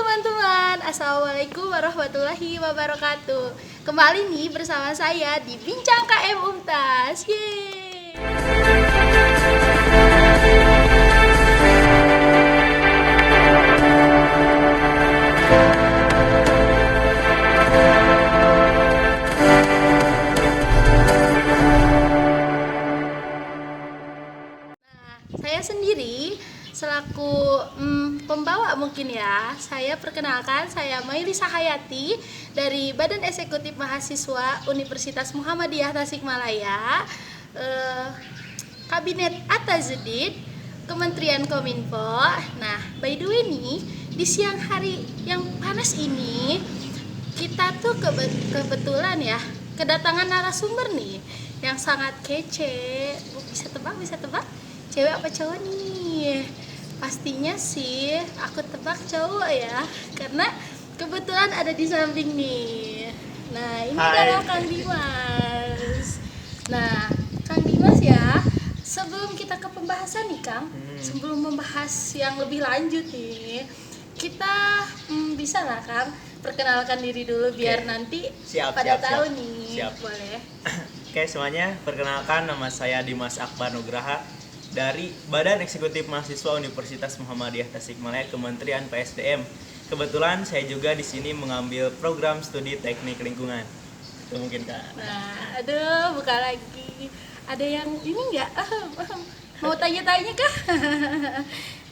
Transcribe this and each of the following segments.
teman-teman, Assalamualaikum warahmatullahi wabarakatuh. Kembali nih bersama saya di Bincang KM Umtas. Yeay. Saya sendiri selaku pembawa mungkin ya. Saya perkenalkan, saya Mailisa Hayati dari Badan Eksekutif Mahasiswa Universitas Muhammadiyah Tasikmalaya, Kabinet Atazuddin, Kementerian Kominfo. Nah, by the way nih, di siang hari yang panas ini kita tuh kebetulan ya kedatangan narasumber nih yang sangat kece. Bisa tebak? Cewek apa cowok nih? Pastinya sih aku tebak cowok ya, karena kebetulan ada di samping nih. Nah, ini adalah Kang Dimas. Nah, Kang Dimas ya, sebelum kita ke pembahasan nih Kang, sebelum membahas yang lebih lanjut nih, kita bisa lah Kang perkenalkan diri dulu biar nanti pada tahu nih. Boleh. Oke, semuanya, perkenalkan, nama saya Dimas Akbar Nugraha dari Badan Eksekutif Mahasiswa Universitas Muhammadiyah Tasikmalaya, Kementerian PSDM. Kebetulan saya juga di sini mengambil program studi teknik lingkungan. Itu mungkin Kak. Nah, aduh, buka lagi. Ada yang ini enggak? Mau tanya-tanya kah?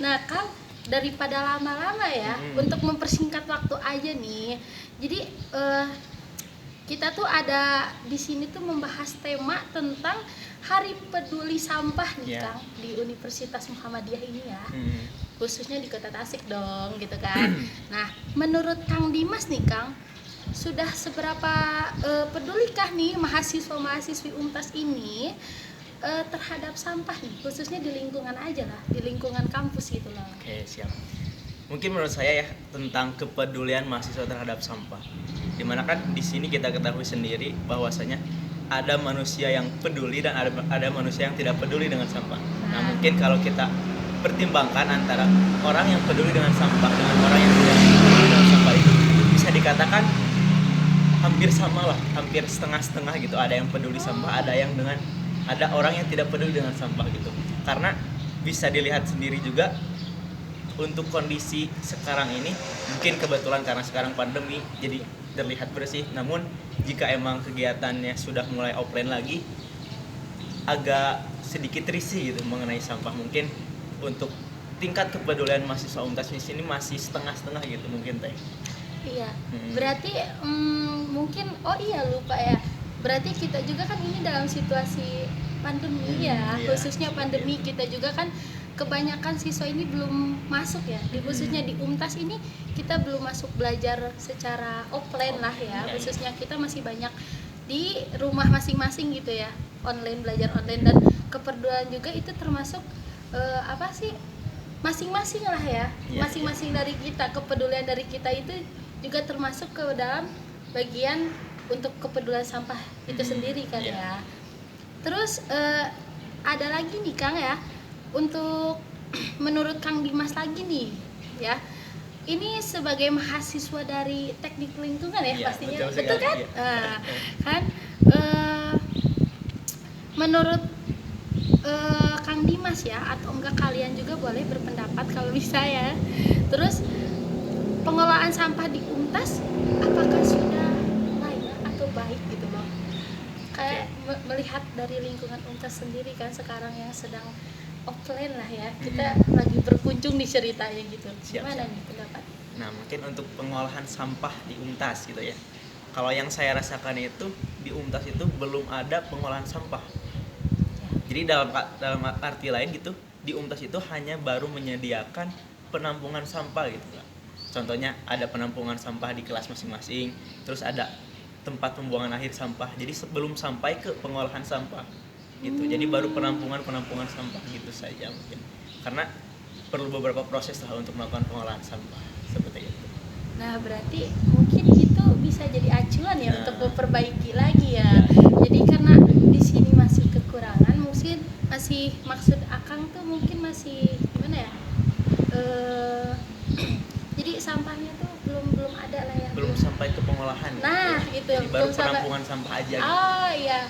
Nah, Kang, daripada lama-lama ya, untuk mempersingkat waktu aja nih. Jadi kita tuh ada di sini tuh membahas tema tentang Hari Peduli Sampah nih Kang, di Universitas Muhammadiyah ini ya, khususnya di Kota Tasik dong gitu kan. Nah, menurut Kang Dimas nih Kang, sudah seberapa pedulikah nih mahasiswa-mahasiswi Untas ini terhadap sampah nih, khususnya di lingkungan aja lah, di lingkungan kampus gitu loh. Oke, siap. Mungkin menurut saya ya tentang kepedulian mahasiswa terhadap sampah. Dimana kan di sini kita ketahui sendiri bahwasanya ada manusia yang peduli dan ada manusia yang tidak peduli dengan sampah. Nah, mungkin kalau kita pertimbangkan antara orang yang peduli dengan sampah dengan orang yang tidak peduli dengan sampah itu bisa dikatakan hampir sama lah, hampir setengah-setengah gitu. Ada yang peduli sampah, ada orang yang tidak peduli dengan sampah gitu. Karena bisa dilihat sendiri juga untuk kondisi sekarang ini, mungkin kebetulan karena sekarang pandemi jadi terlihat bersih, namun jika emang kegiatannya sudah mulai offline lagi, agak sedikit risih gitu mengenai sampah. Mungkin untuk tingkat kepedulian mahasiswa Untas di sini masih setengah-setengah gitu mungkin Teh. Iya, berarti mungkin lupa ya. Berarti kita juga kan ini dalam situasi pandemi ya, khususnya pandemi kita juga kan kebanyakan siswa ini belum masuk ya, khususnya di Untas ini kita belum masuk belajar secara offline lah ya, khususnya kita masih banyak di rumah masing-masing gitu ya, belajar online, dan kepedulian juga itu termasuk masing-masing lah ya, masing-masing dari kita, kepedulian dari kita itu juga termasuk ke dalam bagian untuk kepedulian sampah itu sendiri kan ya. Terus ada lagi nih Kang ya, untuk menurut Kang Dimas lagi nih ya, ini sebagai mahasiswa dari teknik lingkungan ya, pastinya betul kan? Kan menurut Kang Dimas ya, atau enggak kalian juga boleh berpendapat kalau bisa ya. Terus pengelolaan sampah di Untas apakah sudah layak atau baik gitu loh? Kayak melihat dari lingkungan Untas sendiri kan sekarang yang sedang offline lah ya, kita lagi berkunjung di ceritanya gitu. Gimana nih pendapat? Nah, mungkin untuk pengolahan sampah di Untas gitu ya. Kalau yang saya rasakan itu di Untas itu belum ada pengolahan sampah. Jadi dalam arti lain gitu, di Untas itu hanya baru menyediakan penampungan sampah gitu kan. Contohnya ada penampungan sampah di kelas masing-masing, terus ada tempat pembuangan akhir sampah. Jadi sebelum sampai ke pengolahan sampah gitu. Jadi baru penampungan sampah gitu saja mungkin. Karena perlu beberapa proses lah untuk melakukan pengolahan sampah seperti itu. Nah, berarti mungkin itu bisa jadi acuan ya untuk memperbaiki lagi ya. Jadi karena di sini masih kekurangan, mungkin masih maksud Akang tuh mungkin masih gimana ya? Jadi sampahnya tuh belum ada lah ya. Belum sampai ke pengolahan. Nah, itu Jadi baru belum sampai. penampungan sampah aja gitu. Oh iya,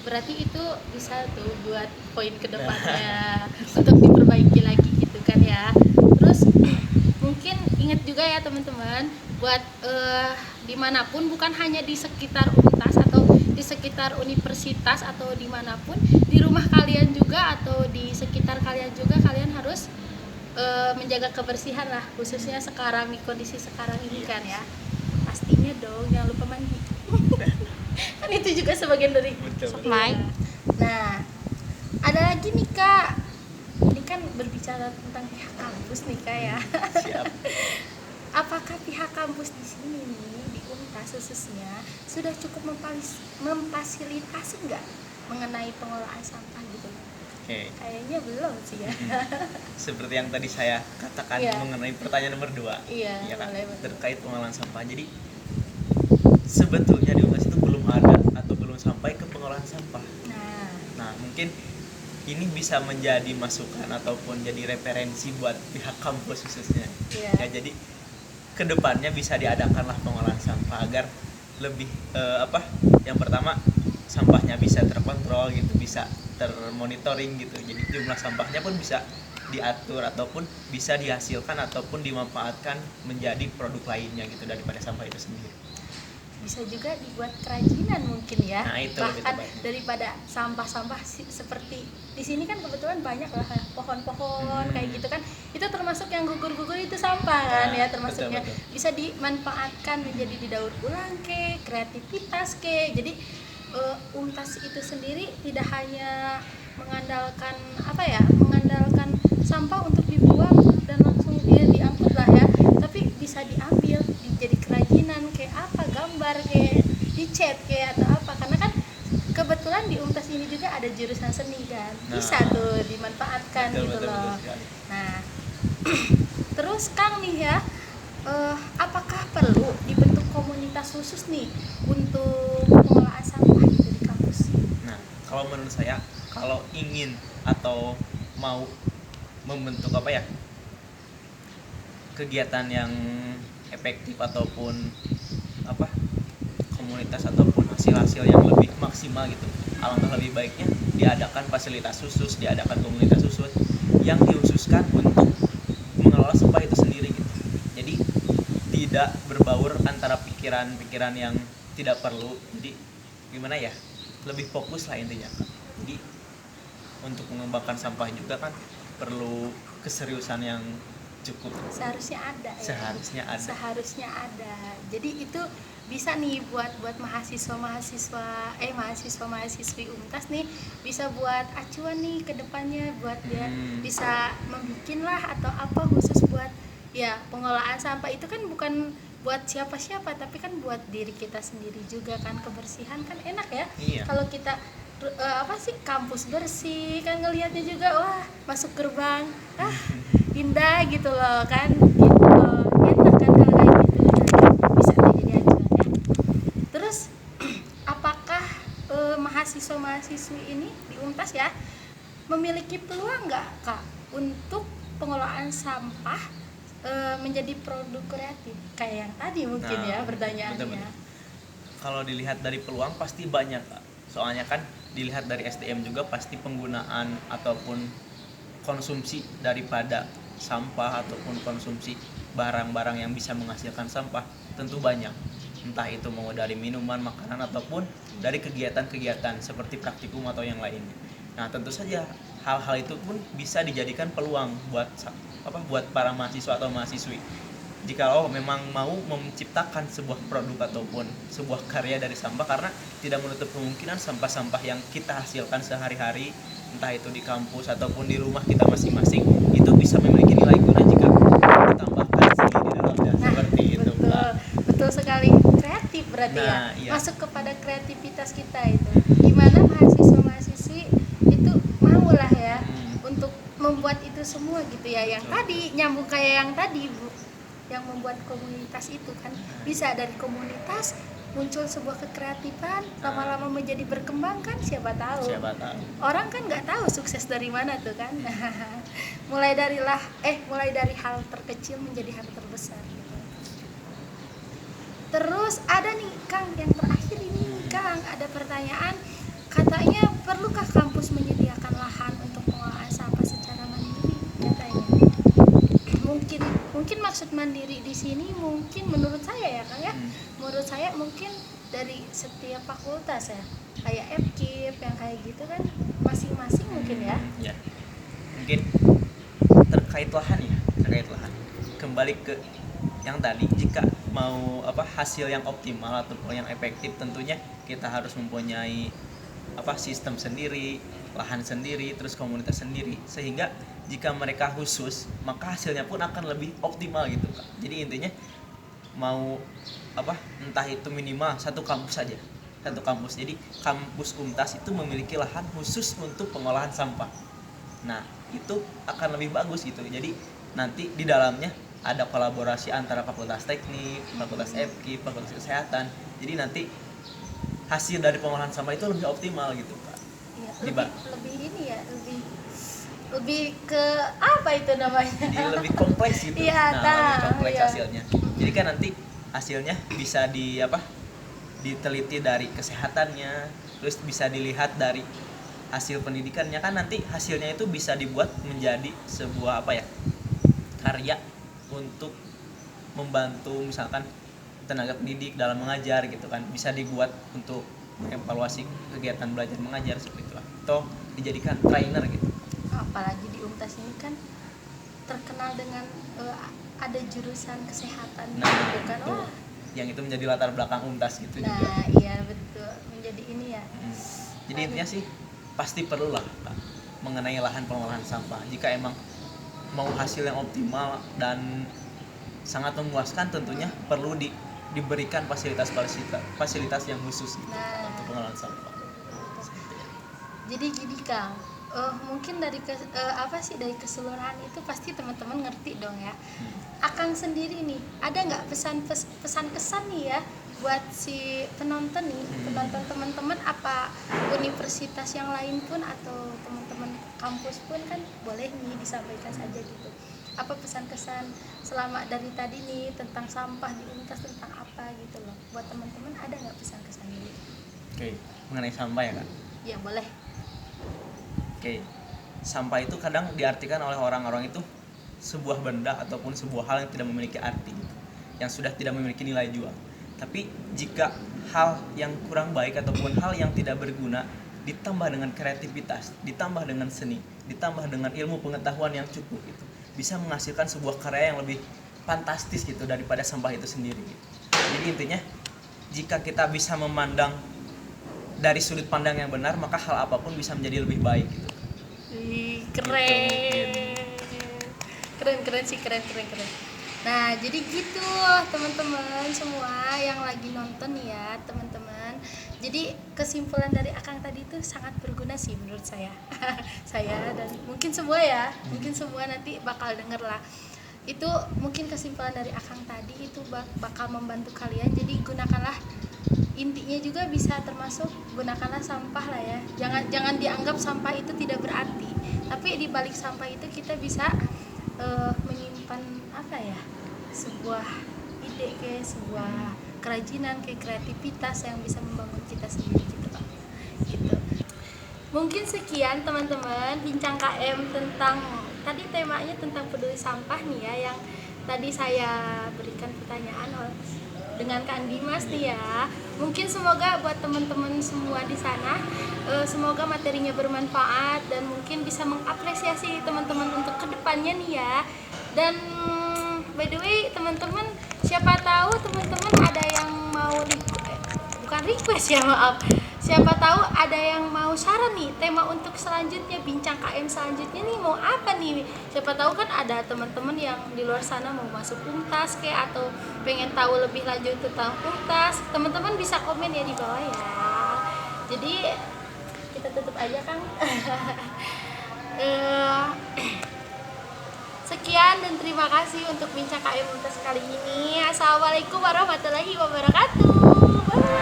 berarti itu bisa tuh buat poin kedepannya untuk diperbaiki lagi gitu kan ya. Terus mungkin ingat juga ya teman-teman, buat dimanapun, bukan hanya di sekitar UNTAS atau di sekitar universitas atau dimanapun, di rumah kalian juga atau di sekitar kalian juga, kalian harus menjaga kebersihan lah, khususnya sekarang di kondisi sekarang ini kan ya. Pastinya dong, jangan lupa mandi. Kan itu juga sebagian dari Betul. supply. Nah, ada lagi nih Kak. Ini kan berbicara tentang pihak kampus nih Kak ya. Siap. Apakah pihak kampus di sini nih, di UNTAS khususnya, sudah cukup memfasilitasi nggak mengenai pengolahan sampah gitu? Oke. Kayaknya belum sih ya. Seperti yang tadi saya katakan Iya. mengenai pertanyaan nomor 2. Iya, Ya kan, boleh, betul. terkait pengolahan sampah. Jadi sebetulnya di UNTAS itu belum ada atau belum sampai ke pengolahan sampah. Nah, mungkin ini bisa menjadi masukan ataupun jadi referensi buat pihak kampus khususnya. Iya. Ya, jadi kedepannya bisa diadakanlah pengolahan sampah agar lebih yang pertama sampahnya bisa terkontrol gitu, bisa termonitoring gitu. Jadi jumlah sampahnya pun bisa diatur ataupun bisa dihasilkan ataupun dimanfaatkan menjadi produk lainnya gitu daripada sampah itu sendiri. Bisa juga dibuat kerajinan mungkin ya. Nah, itu bahkan lebih tepatnya. daripada sampah-sampah seperti di sini kan kebetulan banyak lah pohon-pohon kayak gitu kan, itu termasuk yang gugur-gugur itu sampah kan Nah, ya, termasuknya betul. bisa dimanfaatkan menjadi didaur ulang ke kreativitas ke. Jadi UNTAS itu sendiri tidak hanya mengandalkan mengandalkan sampah untuk dibuang dan langsung dia diangkut lah ya, tapi bisa diambil jadi kerajinan kayak apa, gambar kayak dicat kayak atau apa, karena kan kebetulan di UNTAS ini juga ada jurusan seni kan, bisa tuh dimanfaatkan Betul, gitu betul, loh. betul sekali. Nah terus Kang nih ya, apakah perlu dibentuk komunitas khusus nih untuk pengolahan sampah gitu di kampus? Nah, kalau menurut saya, kalau ingin atau mau membentuk kegiatan yang efektif ataupun komunitas ataupun hasil-hasil yang lebih maksimal gitu, alangkah lebih baiknya diadakan fasilitas khusus, diadakan komunitas khusus yang dikhususkan untuk mengelola sampah itu sendiri gitu. Jadi tidak berbaur antara pikiran-pikiran yang tidak perlu. Jadi gimana ya, lebih fokus lah intinya. Jadi untuk mengembangkan sampah juga kan perlu keseriusan yang cukup. Seharusnya ada ya. Seharusnya ada. Jadi itu bisa nih buat mahasiswa-mahasiswi UNTAS nih, bisa buat acuan nih ke depannya, buat dia bisa membikin lah atau apa khusus buat ya pengolahan sampah itu kan bukan buat siapa-siapa, tapi kan buat diri kita sendiri juga kan. Kebersihan kan enak ya. Iya. Kalau kita kampus bersih kan, ngelihatnya juga wah masuk gerbang indah gitu loh kan, gitu loh. Enak kan kalau kayak gitu. Nah, bisa jadi acuan ya. Terus apakah mahasiswa-mahasiswi ini di UNTAS ya memiliki peluang nggak Kak untuk pengelolaan sampah menjadi produk kreatif kayak yang tadi mungkin ya pertanyaannya? Betul. Kalau dilihat dari peluang pasti banyak, Kak. Soalnya kan dilihat dari SDM juga pasti penggunaan ataupun konsumsi daripada sampah ataupun konsumsi barang-barang yang bisa menghasilkan sampah tentu banyak. Entah itu mau dari minuman, makanan ataupun dari kegiatan-kegiatan seperti praktikum atau yang lainnya. Nah, tentu saja hal-hal itu pun bisa dijadikan peluang buat para mahasiswa atau mahasiswi. Jikalau memang mau menciptakan sebuah produk ataupun sebuah karya dari sampah, karena tidak menutup kemungkinan sampah-sampah yang kita hasilkan sehari-hari, entah itu di kampus ataupun di rumah kita masing-masing, itu bisa memiliki nilai guna jika ditambahkan seni di dalamnya. Seperti itu. Betul sekali, kreatif berarti Iya. Masuk kepada kreativitas kita itu. Gimana mahasiswa-mahasiswi itu mau lah ya untuk membuat itu semua gitu ya. Yang tadi nyambung kayak yang tadi Bu, yang membuat komunitas itu kan, bisa dari komunitas muncul sebuah kekreatifan, lama-lama menjadi berkembang kan, siapa tahu. Siapa tahu. Orang kan nggak tahu sukses dari mana tuh kan. mulai dari hal terkecil menjadi hal terbesar gitu. Terus ada nih Kang, yang terakhir ini Kang, ada pertanyaan, katanya perlukah kampus menyediakan lahan untuk pengolahan sampah secara mandiri katanya. Mungkin maksud mandiri di sini mungkin menurut saya ya Kang ya. Menurut saya mungkin dari setiap fakultas ya, kayak FKIP yang kayak gitu kan, masing-masing mungkin ya. Ya. Mungkin terkait lahan. Kembali ke yang tadi, jika mau hasil yang optimal ataupun yang efektif, tentunya kita harus mempunyai sistem sendiri, lahan sendiri, terus komunitas sendiri, sehingga jika mereka khusus maka hasilnya pun akan lebih optimal gitu Kak. Jadi intinya mau entah itu minimal satu kampus saja, jadi kampus Untas itu memiliki lahan khusus untuk pengolahan sampah. Nah itu akan lebih bagus gitu. Jadi nanti di dalamnya ada kolaborasi antara fakultas teknik, fakultas FKIP, fakultas kesehatan. Jadi nanti hasil dari pengolahan sampah itu lebih optimal gitu Kak. Ya, lebih ke apa itu namanya? Jadi lebih kompleks gitu. Ya, lebih kompleks ya. hasilnya. Jadi kan nanti hasilnya bisa diteliti dari kesehatannya, terus bisa dilihat dari hasil pendidikannya, kan nanti hasilnya itu bisa dibuat menjadi sebuah karya untuk membantu misalkan tenaga pendidik dalam mengajar gitu kan, bisa dibuat untuk mengevaluasi kegiatan belajar mengajar seperti itu, atau dijadikan trainer gitu. Apalagi di Untas ini kan terkenal dengan ada jurusan kesehatan gitu kan. Wah, yang itu menjadi latar belakang Untas gitu juga. Nah iya betul, menjadi ini ya. Jadi intinya sih pasti perlulah Kak, mengenai lahan pengolahan sampah. Jika emang mau hasil yang optimal dan sangat memuaskan, tentunya perlu diberikan fasilitas yang khusus gitu, untuk pengolahan sampah. Jadi gini Kang, mungkin dari dari keseluruhan itu pasti teman-teman ngerti dong ya. Akang sendiri nih, ada nggak pesan kesan nih ya buat si penonton nih, penonton teman-teman, apa universitas yang lain pun atau teman-teman kampus pun kan boleh nih disampaikan saja gitu. Apa pesan kesan selama dari tadi nih tentang sampah di Untas, tentang apa gitu loh, buat teman-teman ada nggak pesan kesan ini? Oke, mengenai sampah ya Kak? Ya boleh. Oke, sampah itu kadang diartikan oleh orang-orang itu sebuah benda ataupun sebuah hal yang tidak memiliki arti gitu, yang sudah tidak memiliki nilai jual. Tapi jika hal yang kurang baik ataupun hal yang tidak berguna ditambah dengan kreativitas, ditambah dengan seni, ditambah dengan ilmu pengetahuan yang cukup, gitu, bisa menghasilkan sebuah karya yang lebih fantastis gitu daripada sampah itu sendiri gitu. Jadi intinya, jika kita bisa memandang dari sudut pandang yang benar, maka hal apapun bisa menjadi lebih baik gitu. Keren sih. Nah jadi gitu teman-teman semua yang lagi nonton ya teman-teman. Jadi kesimpulan dari Akang tadi itu sangat berguna sih menurut saya. Saya dan mungkin semua ya, mungkin semua nanti bakal denger lah. Itu mungkin kesimpulan dari Akang tadi itu bakal membantu kalian. Jadi gunakanlah, intinya juga bisa termasuk gunakanlah sampah lah ya. Jangan dianggap sampah itu tidak berarti. Tapi di balik sampah itu kita bisa menyimpan sebuah ide, kayak sebuah kerajinan, kayak kreativitas yang bisa membangun kita sendiri gitu Pak. Gitu. Mungkin sekian teman-teman bincang KM tentang tadi temanya tentang peduli sampah nih ya, yang tadi saya berikan pertanyaan dengan Kang Dimas nih ya. Mungkin semoga buat teman-teman semua di sana semoga materinya bermanfaat dan mungkin bisa mengapresiasi teman-teman untuk kedepannya nih ya. Dan by the way teman-teman, siapa tahu teman-teman ada yang mau bukan request ya, maaf, siapa tahu ada yang mau saran nih tema untuk selanjutnya, bincang KM selanjutnya nih mau apa nih. Siapa tahu kan ada teman-teman yang di luar sana mau masuk Untas kayak, atau pengen tahu lebih lanjut tentang Untas. Teman-teman bisa komen ya di bawah ya. Jadi kita tutup aja Kang. Sekian dan terima kasih untuk bincang KM Untas kali ini. Assalamualaikum warahmatullahi wabarakatuh. Bye.